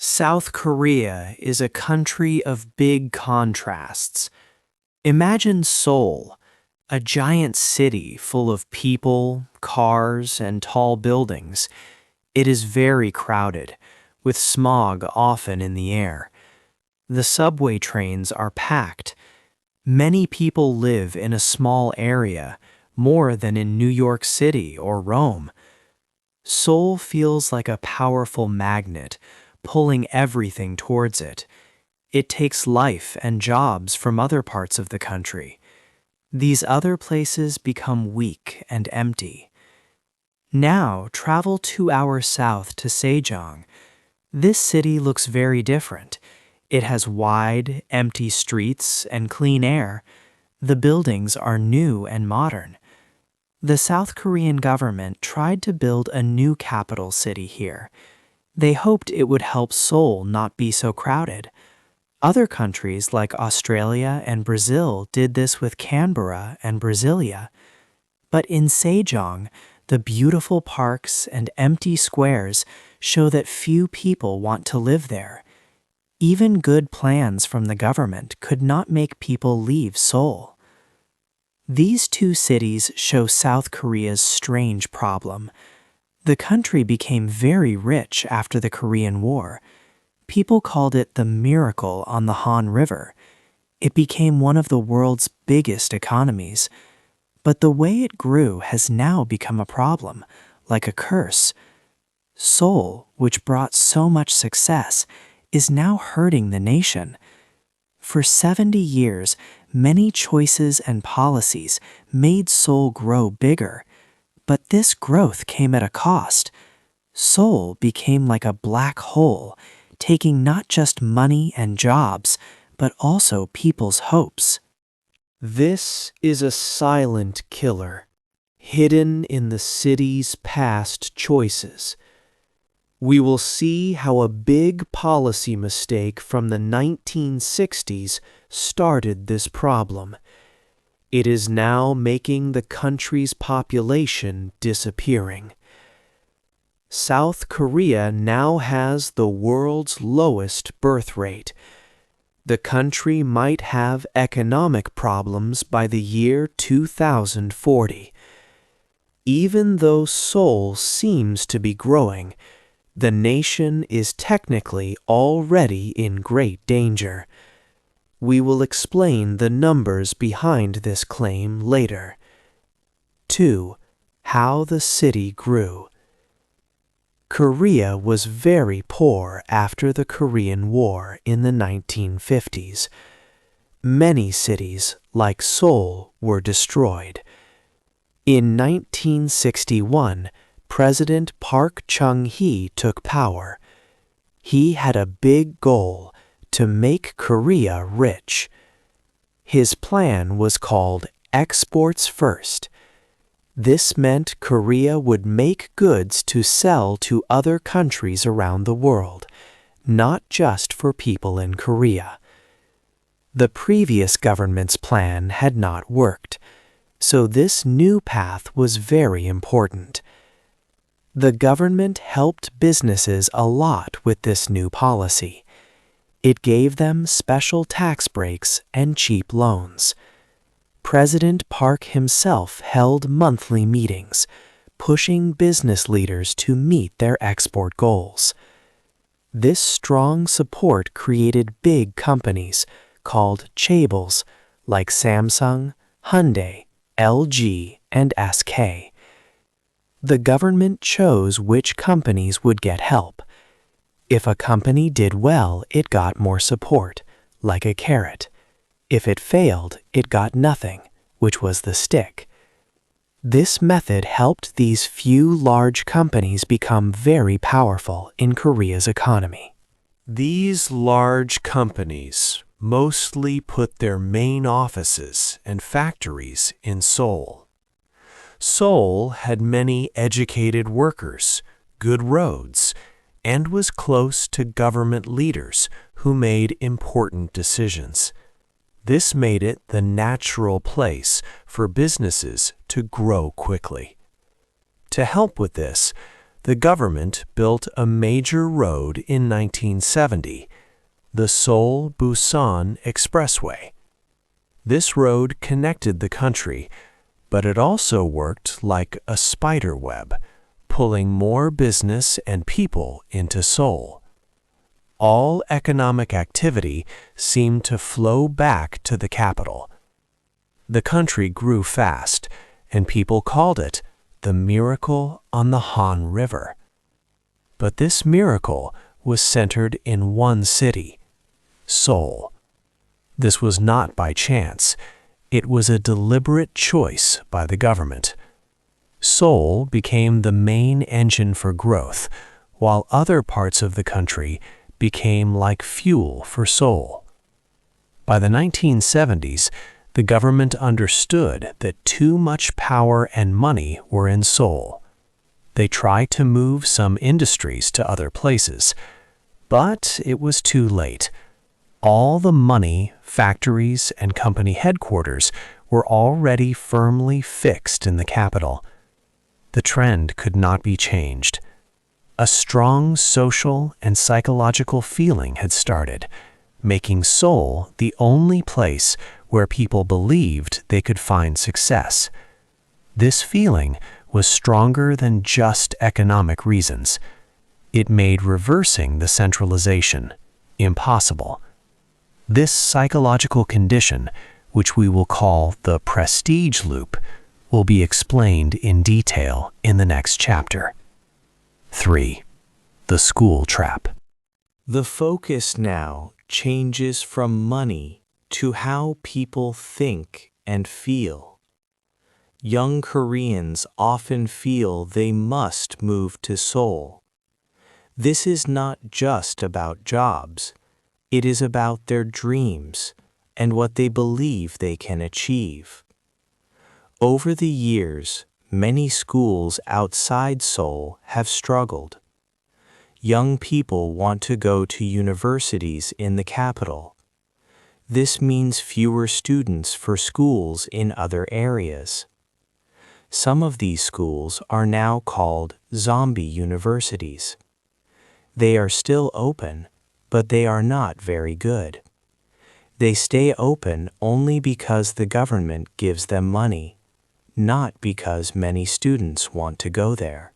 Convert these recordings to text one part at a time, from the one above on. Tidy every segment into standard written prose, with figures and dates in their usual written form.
South Korea is a country of big contrasts. Imagine Seoul, a giant city full of people, cars, and tall buildings. It is very crowded, with smog often in the air. The subway trains are packed. Many people live in a small area, more than in New York City or Rome. Seoul feels like a powerful magnet, pulling everything towards it. It takes life and jobs from other parts of the country. These other places become weak and empty. Now travel 2 hours south to Sejong. This city looks very different. It has wide, empty streets and clean air. The buildings are new and modern. The South Korean government tried to build a new capital city here. They hoped it would help Seoul not be so crowded. Other countries like Australia and Brazil did this with Canberra and Brasilia. But in Sejong, the beautiful parks and empty squares show that few people want to live there. Even good plans from the government could not make people leave Seoul. These two cities show South Korea's strange problem. The country became very rich after the Korean War. People called it the miracle on the Han River. It became one of the world's biggest economies. But the way it grew has now become a problem, like a curse. Seoul, which brought so much success, is now hurting the nation. For 70 years, many choices and policies made Seoul grow bigger. But this growth came at a cost. Seoul became like a black hole, taking not just money and jobs, but also people's hopes. This is a silent killer, hidden in the city's past choices. We will see how a big policy mistake from the 1960s started this problem. It is now making the country's population disappearing. South Korea now has the world's lowest birth rate. The country might have economic problems by the year 2040. Even though Seoul seems to be growing, the nation is technically already in great danger. We will explain the numbers behind this claim later. 2. How the city grew. Korea was very poor after the Korean War in the 1950s. Many cities, like Seoul, were destroyed. In 1961, President Park Chung-hee took power. He had a big goal: to make Korea rich. His plan was called Exports First. This meant Korea would make goods to sell to other countries around the world, not just for people in Korea. The previous government's plan had not worked, so this new path was very important. The government helped businesses a lot with this new policy. It gave them special tax breaks and cheap loans. President Park himself held monthly meetings, pushing business leaders to meet their export goals. This strong support created big companies called chaebols like Samsung, Hyundai, LG, and SK. The government chose which companies would get help. If a company did well, it got more support, like a carrot. If it failed, it got nothing, which was the stick. This method helped these few large companies become very powerful in Korea's economy. These large companies mostly put their main offices and factories in Seoul. Seoul had many educated workers, good roads, and was close to government leaders who made important decisions. This made it the natural place for businesses to grow quickly. To help with this, the government built a major road in 1970, the Seoul-Busan Expressway. This road connected the country, but it also worked like a spider web, pulling more business and people into Seoul. All economic activity seemed to flow back to the capital. The country grew fast, and people called it the miracle on the Han River. But this miracle was centered in one city, Seoul. This was not by chance. It was a deliberate choice by the government. Seoul became the main engine for growth, while other parts of the country became like fuel for Seoul. By the 1970s, the government understood that too much power and money were in Seoul. They tried to move some industries to other places, but it was too late. All the money, factories, and company headquarters were already firmly fixed in the capital. The trend could not be changed. A strong social and psychological feeling had started, making Seoul the only place where people believed they could find success. This feeling was stronger than just economic reasons. It made reversing the centralization impossible. This psychological condition, which we will call the prestige loop, will be explained in detail in the next chapter. 3. The school trap. The focus now changes from money to how people think and feel. Young Koreans often feel they must move to Seoul. This is not just about jobs. It is about their dreams and what they believe they can achieve. Over the years, many schools outside Seoul have struggled. Young people want to go to universities in the capital. This means fewer students for schools in other areas. Some of these schools are now called zombie universities. They are still open, but they are not very good. They stay open only because the government gives them money, not because many students want to go there.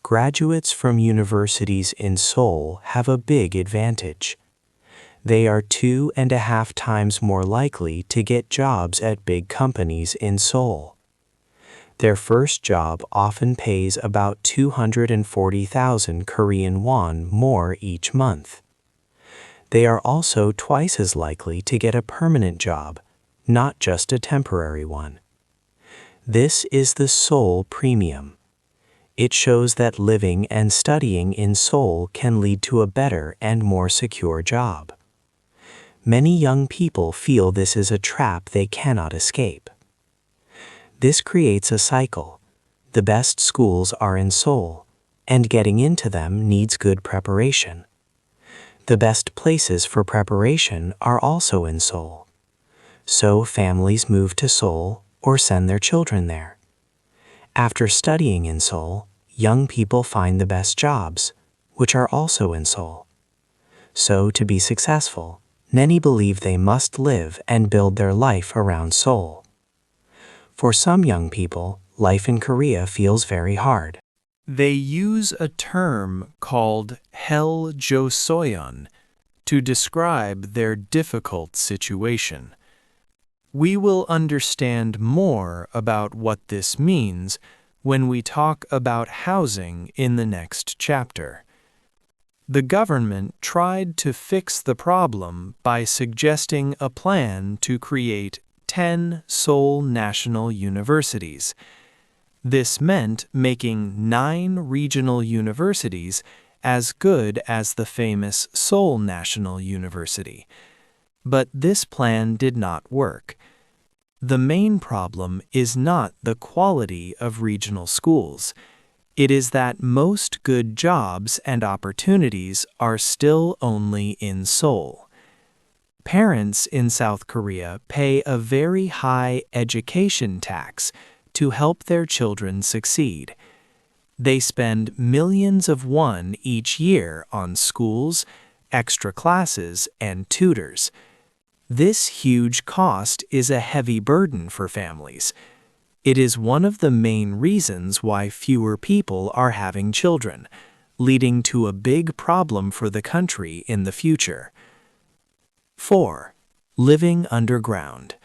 Graduates from universities in Seoul have a big advantage. They are 2.5 times more likely to get jobs at big companies in Seoul. Their first job often pays about 240,000 Korean won more each month. They are also twice as likely to get a permanent job, not just a temporary one. This is the Seoul Premium. It shows that living and studying in Seoul can lead to a better and more secure job. Many young people feel this is a trap they cannot escape. This creates a cycle. The best schools are in Seoul, and getting into them needs good preparation. The best places for preparation are also in Seoul. So families move to Seoul or send their children there. After studying in Seoul, young people find the best jobs, which are also in Seoul. So to be successful, many believe they must live and build their life around Seoul. For some young people, life in Korea feels very hard. They use a term called hell joseon to describe their difficult situation. We will understand more about what this means when we talk about housing in the next chapter. The government tried to fix the problem by suggesting a plan to create 10 Seoul National Universities. This meant making 9 regional universities as good as the famous Seoul National University. But this plan did not work. The main problem is not the quality of regional schools. It is that most good jobs and opportunities are still only in Seoul. Parents in South Korea pay a very high education tax to help their children succeed. They spend millions of won each year on schools, extra classes, and tutors. This huge cost is a heavy burden for families. It is one of the main reasons why fewer people are having children, leading to a big problem for the country in the future. 4. Living underground.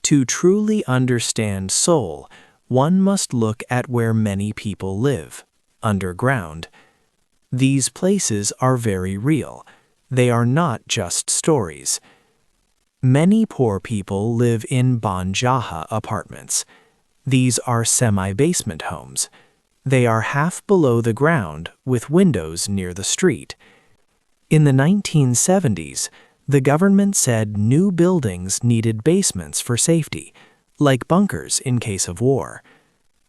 To truly understand Seoul, one must look at where many people live, underground. These places are very real. They are not just stories. Many poor people live in banjaha apartments. These are semi-basement homes. They are half below the ground with windows near the street. In the 1970s, the government said new buildings needed basements for safety, like bunkers in case of war.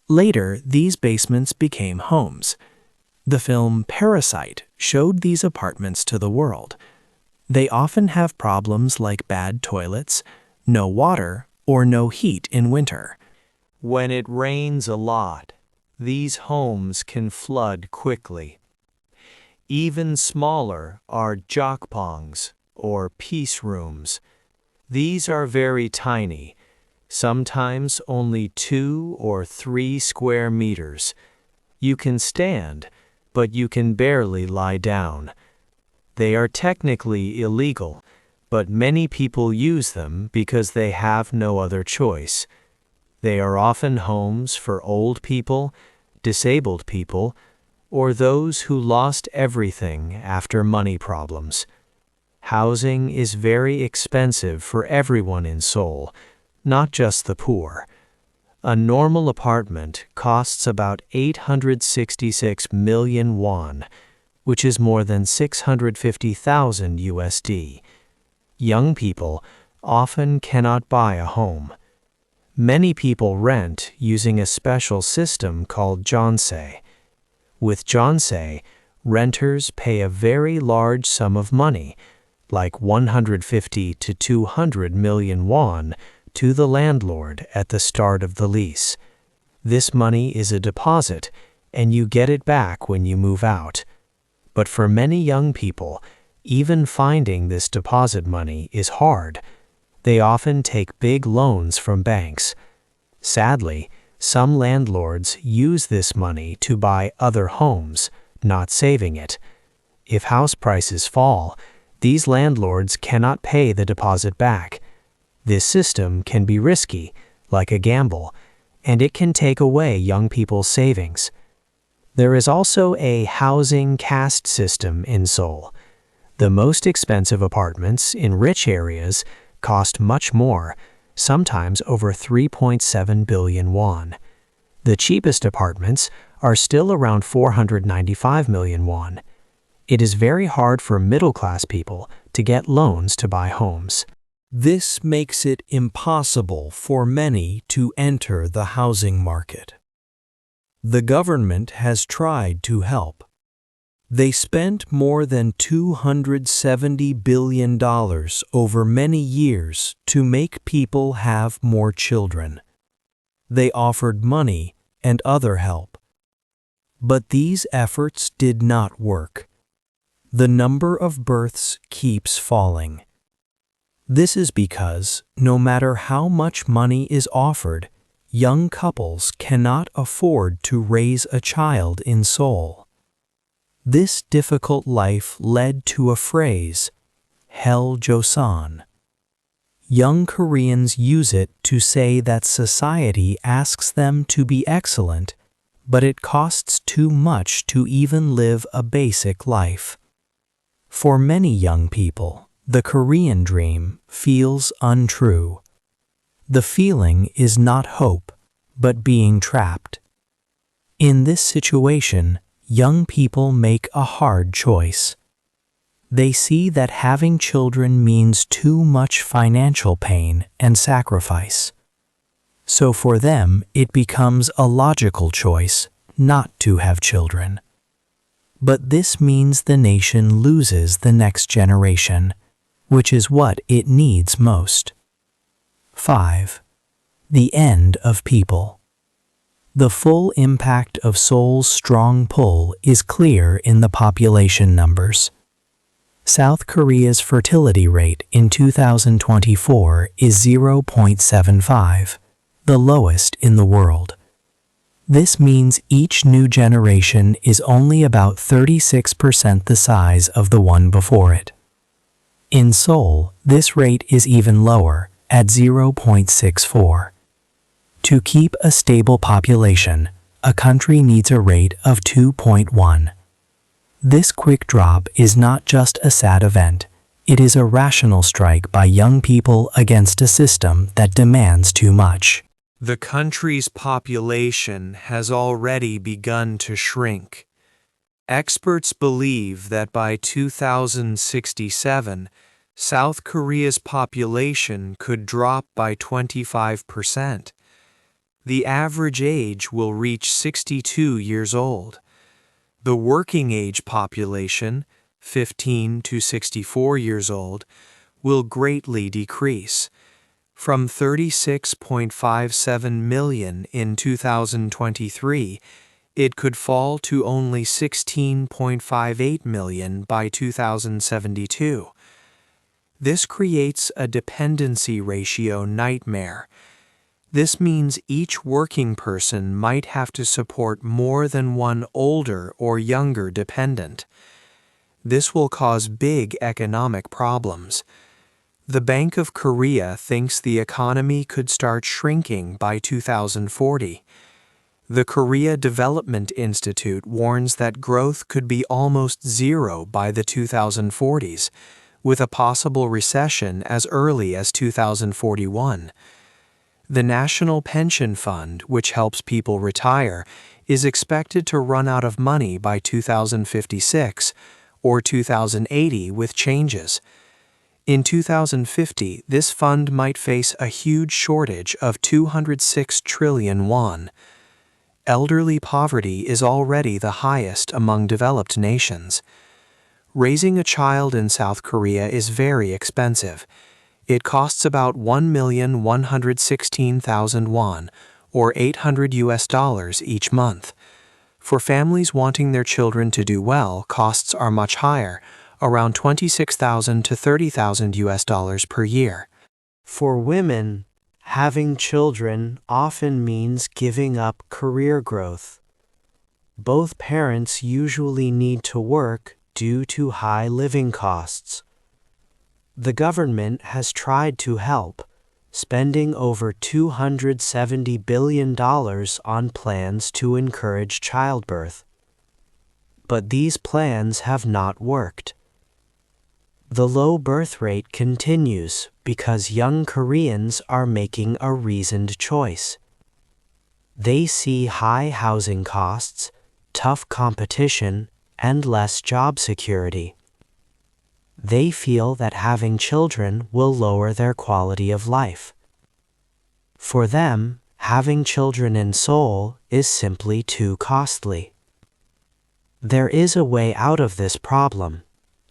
Later, these basements became homes. The film Parasite showed these apartments to the world. They often have problems like bad toilets, no water, or no heat in winter. When it rains a lot, these homes can flood quickly. Even smaller are jokpongs, or peace rooms. These are very tiny, sometimes only 2 or 3 square meters. You can stand, but you can barely lie down. They are technically illegal, but many people use them because they have no other choice. They are often homes for old people, disabled people, or those who lost everything after money problems. Housing is very expensive for everyone in Seoul, not just the poor. A normal apartment costs about 866 million won, which is more than 650,000 USD. Young people often cannot buy a home. Many people rent using a special system called jeonse. With jeonse, renters pay a very large sum of money, like 150 to 200 million won, to the landlord at the start of the lease. This money is a deposit, and you get it back when you move out. But for many young people, even finding this deposit money is hard. They often take big loans from banks. Sadly, some landlords use this money to buy other homes, not saving it. If house prices fall, these landlords cannot pay the deposit back. This system can be risky, like a gamble, and it can take away young people's savings. There is also a housing caste system in Seoul. The most expensive apartments in rich areas cost much more, sometimes over 3.7 billion won. The cheapest apartments are still around 495 million won. It is very hard for middle-class people to get loans to buy homes. This makes it impossible for many to enter the housing market. The government has tried to help. They spent more than $270 billion over many years to make people have more children. They offered money and other help. But these efforts did not work. The number of births keeps falling. This is because, no matter how much money is offered, young couples cannot afford to raise a child in Seoul. This difficult life led to a phrase, Hell Joseon. Young Koreans use it to say that society asks them to be excellent, but it costs too much to even live a basic life. For many young people, the Korean dream feels untrue. The feeling is not hope, but being trapped. In this situation, young people make a hard choice. They see that having children means too much financial pain and sacrifice. So for them, it becomes a logical choice not to have children. But this means the nation loses the next generation, which is what it needs most. 5. The end of people. The full impact of Seoul's strong pull is clear in the population numbers. South Korea's fertility rate in 2024 is 0.75, the lowest in the world. This means each new generation is only about 36% the size of the one before it. In Seoul, this rate is even lower, at 0.64. To keep a stable population, a country needs a rate of 2.1. This quick drop is not just a sad event, it is a rational strike by young people against a system that demands too much. The country's population has already begun to shrink. Experts believe that by 2067, South Korea's population could drop by 25%. The average age will reach 62 years old. The working age population, 15 to 64 years old, will greatly decrease. From 36.57 million in 2023, it could fall to only 16.58 million by 2072. This creates a dependency ratio nightmare. This means each working person might have to support more than one older or younger dependent. This will cause big economic problems. The Bank of Korea thinks the economy could start shrinking by 2040. The Korea Development Institute warns that growth could be almost zero by the 2040s, with a possible recession as early as 2041. The National Pension Fund, which helps people retire, is expected to run out of money by 2056 or 2080 with changes. In 2050, this fund might face a huge shortage of 206 trillion won. Elderly poverty is already the highest among developed nations. Raising a child in South Korea is very expensive. It costs about 1,116,000 won, or $800 each month. For families wanting their children to do well, costs are much higher, around 26,000 to 30,000 US dollars per year. For women, having children often means giving up career growth. Both parents usually need to work due to high living costs. The government has tried to help, spending over $270 billion on plans to encourage childbirth. But these plans have not worked. The low birth rate continues because young Koreans are making a reasoned choice. They see high housing costs, tough competition, and less job security. They feel that having children will lower their quality of life. For them, having children in Seoul is simply too costly. There is a way out of this problem.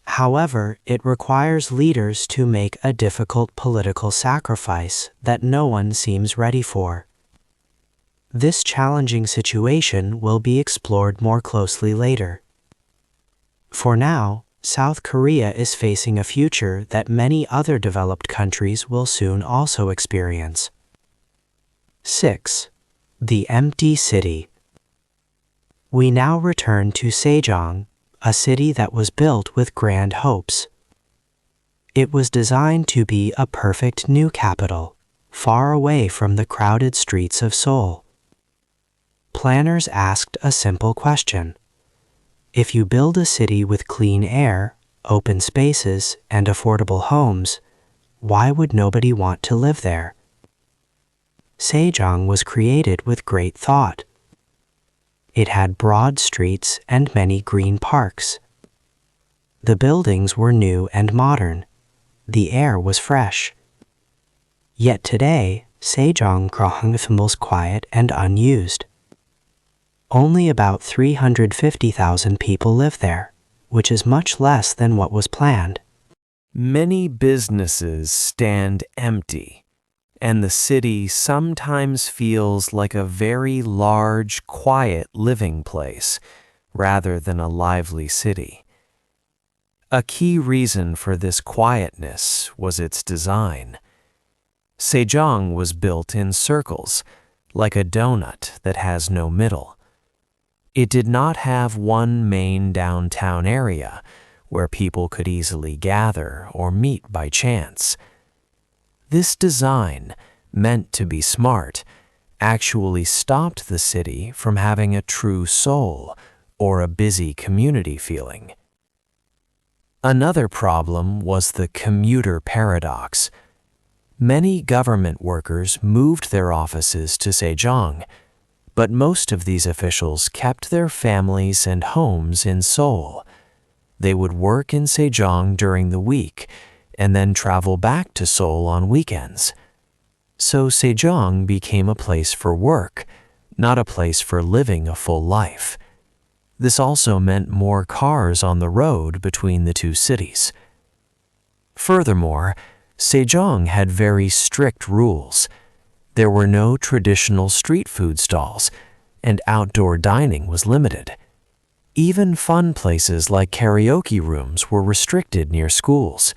However, it requires leaders to make a difficult political sacrifice that no one seems ready for. This challenging situation will be explored more closely later. For now, South Korea is facing a future that many other developed countries will soon also experience. 6. The empty city. We now return to Sejong, a city that was built with grand hopes. It was designed to be a perfect new capital, far away from the crowded streets of Seoul. Planners asked a simple question. If you build a city with clean air, open spaces, and affordable homes, why would nobody want to live there? Sejong was created with great thought. It had broad streets and many green parks. The buildings were new and modern. The air was fresh. Yet today, Sejong feels quiet and unused. Only about 350,000 people live there, which is much less than what was planned. Many businesses stand empty. and the city sometimes feels like a very large, quiet living place rather than a lively city. A key reason for this quietness was its design. Sejong was built in circles, like a donut that has no middle. It did not have one main downtown area where people could easily gather or meet by chance. This design, meant to be smart, actually stopped the city from having a true soul or a busy community feeling. Another problem was the commuter paradox. Many government workers moved their offices to Sejong, but most of these officials kept their families and homes in Seoul. They would work in Sejong during the week and then travel back to Seoul on weekends. So Sejong became a place for work, not a place for living a full life. This also meant more cars on the road between the two cities. Furthermore, Sejong had very strict rules. There were no traditional street food stalls, and outdoor dining was limited. Even fun places like karaoke rooms were restricted near schools.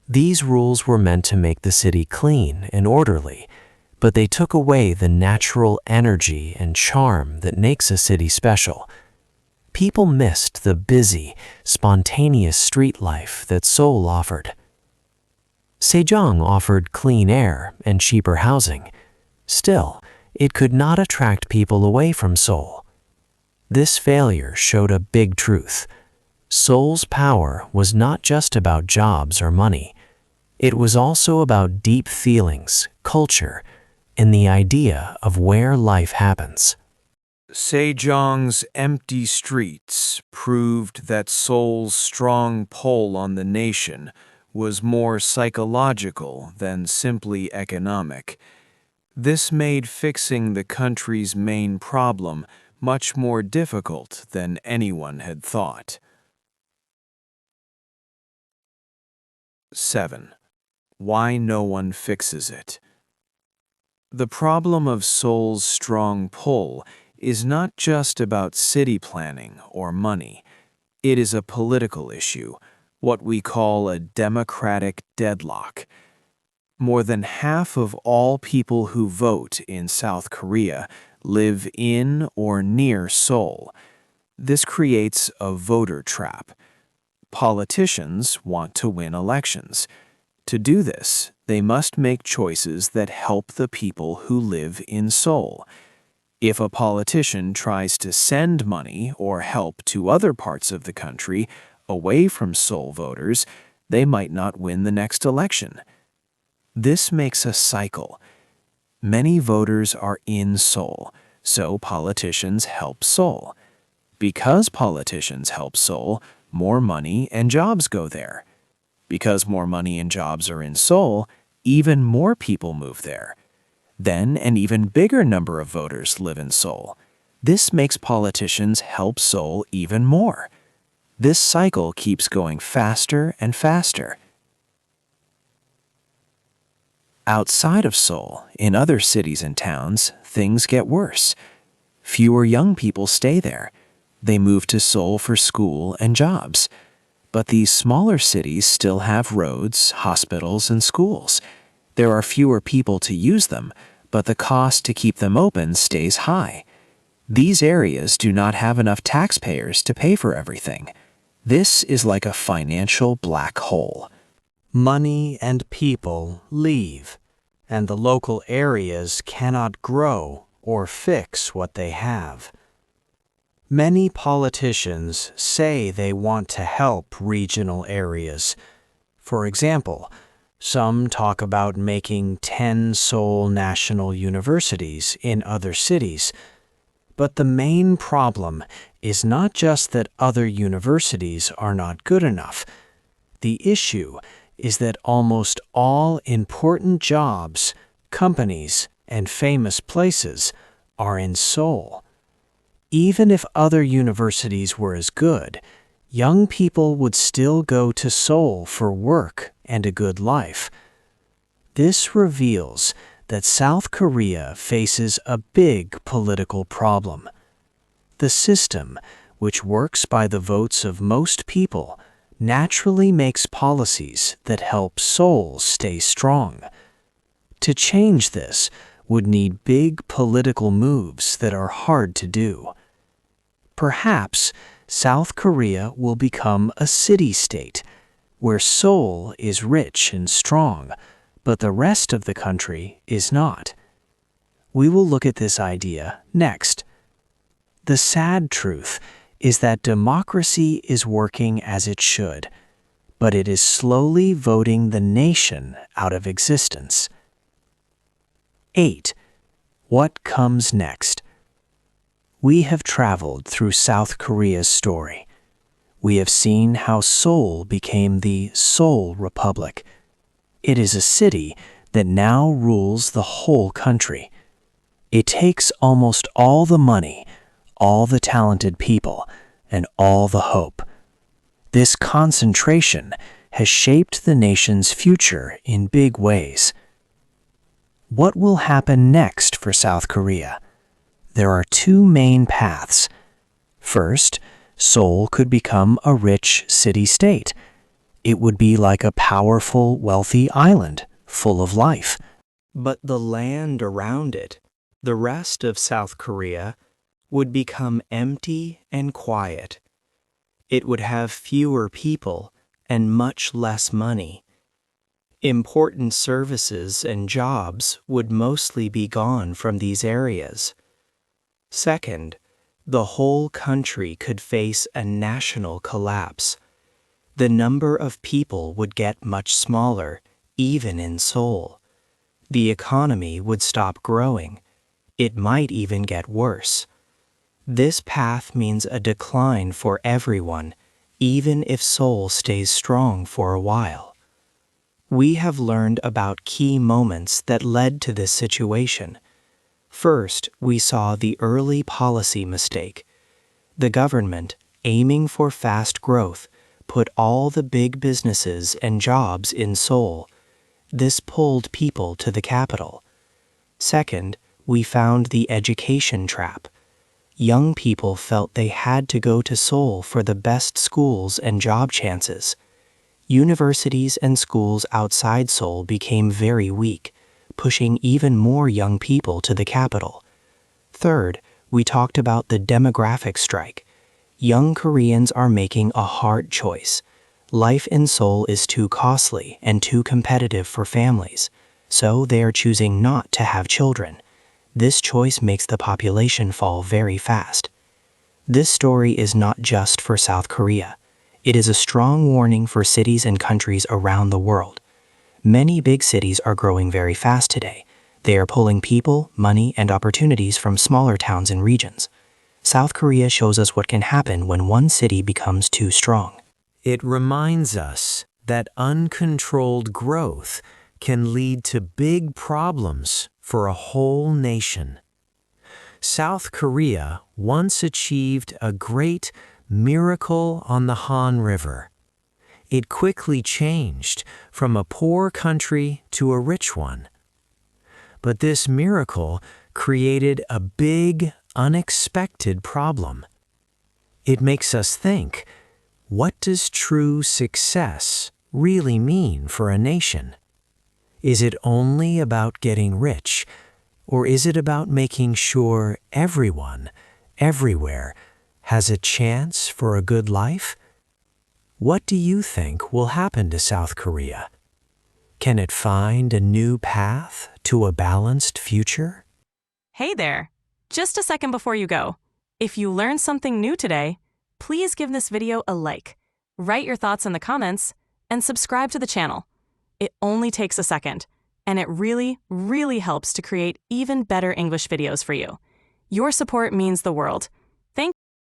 These rules were meant to make the city clean and orderly, but they took away the natural energy and charm that makes a city special. People missed the busy, spontaneous street life that Seoul offered. Sejong offered clean air and cheaper housing. Still, it could not attract people away from Seoul. This failure showed a big truth. Seoul's power was not just about jobs or money. It was also about deep feelings, culture, and the idea of where life happens. Sejong's empty streets proved that Seoul's strong pull on the nation was more psychological than simply economic. This made fixing the country's main problem much more difficult than anyone had thought. 7. Why no one fixes it. The problem of Seoul's strong pull is not just about city planning or money. It is a political issue, what we call a democratic deadlock. More than half of all people who vote in South Korea live in or near Seoul. This creates a voter trap. Politicians want to win elections. To do this, they must make choices that help the people who live in Seoul. If a politician tries to send money or help to other parts of the country away from Seoul voters, they might not win the next election. This makes a cycle. Many voters are in Seoul, so politicians help Seoul. Because politicians help Seoul, more money and jobs go there. Because more money and jobs are in Seoul, even more people move there. Then an even bigger number of voters live in Seoul. This makes politicians help Seoul even more. This cycle keeps going faster and faster. Outside of Seoul, in other cities and towns, things get worse. Fewer young people stay there. They move to Seoul for school and jobs. But these smaller cities still have roads, hospitals, and schools. There are fewer people to use them, but the cost to keep them open stays high. These areas do not have enough taxpayers to pay for everything. This is like a financial black hole. Money and people leave, and the local areas cannot grow or fix what they have. Many politicians say they want to help regional areas. For example, some talk about making 10 Seoul national universities in other cities. But the main problem is not just that other universities are not good enough. The issue is that almost all important jobs, companies, and famous places are in Seoul. Even if other universities were as good, young people would still go to Seoul for work and a good life. This reveals that South Korea faces a big political problem. The system, which works by the votes of most people, naturally makes policies that help Seoul stay strong. To change this would need big political moves that are hard to do. Perhaps South Korea will become a city-state, where Seoul is rich and strong, but the rest of the country is not. We will look at this idea next. The sad truth is that democracy is working as it should, but it is slowly voting the nation out of existence. 8. What comes next? We have traveled through South Korea's story. We have seen how Seoul became the Seoul Republic. It is a city that now rules the whole country. It takes almost all the money, all the talented people, and all the hope. This concentration has shaped the nation's future in big ways. What will happen next for South Korea? There are two main paths. First, Seoul could become a rich city-state. It would be like a powerful, wealthy island, full of life. But the land around it, the rest of South Korea, would become empty and quiet. It would have fewer people and much less money. Important services and jobs would mostly be gone from these areas. Second, the whole country could face a national collapse. The number of people would get much smaller, even in Seoul. The economy would stop growing. It might even get worse. This path means a decline for everyone, even if Seoul stays strong for a while. We have learned about key moments that led to this situation. First, we saw the early policy mistake. The government, aiming for fast growth, put all the big businesses and jobs in Seoul. This pulled people to the capital. Second, we found the education trap. Young people felt they had to go to Seoul for the best schools and job chances. Universities and schools outside Seoul became very weak, pushing even more young people to the capital. Third, we talked about the demographic strike. Young Koreans are making a hard choice. Life in Seoul is too costly and too competitive for families, so they are choosing not to have children. This choice makes the population fall very fast. This story is not just for South Korea. It is a strong warning for cities and countries around the world. Many big cities are growing very fast today. They are pulling people, money, and opportunities from smaller towns and regions. South Korea shows us what can happen when one city becomes too strong. It reminds us that uncontrolled growth can lead to big problems for a whole nation. South Korea once achieved a great miracle on the Han River. It quickly changed from a poor country to a rich one. But this miracle created a big, unexpected problem. It makes us think, what does true success really mean for a nation? Is it only about getting rich, or is it about making sure everyone, everywhere, has a chance for a good life? What do you think will happen to South Korea? Can it find a new path to a balanced future? Hey there! Just a second before you go. If you learned something new today, please give this video a like, write your thoughts in the comments, and subscribe to the channel. It only takes a second, and it really, really helps to create even better English videos for you. Your support means the world.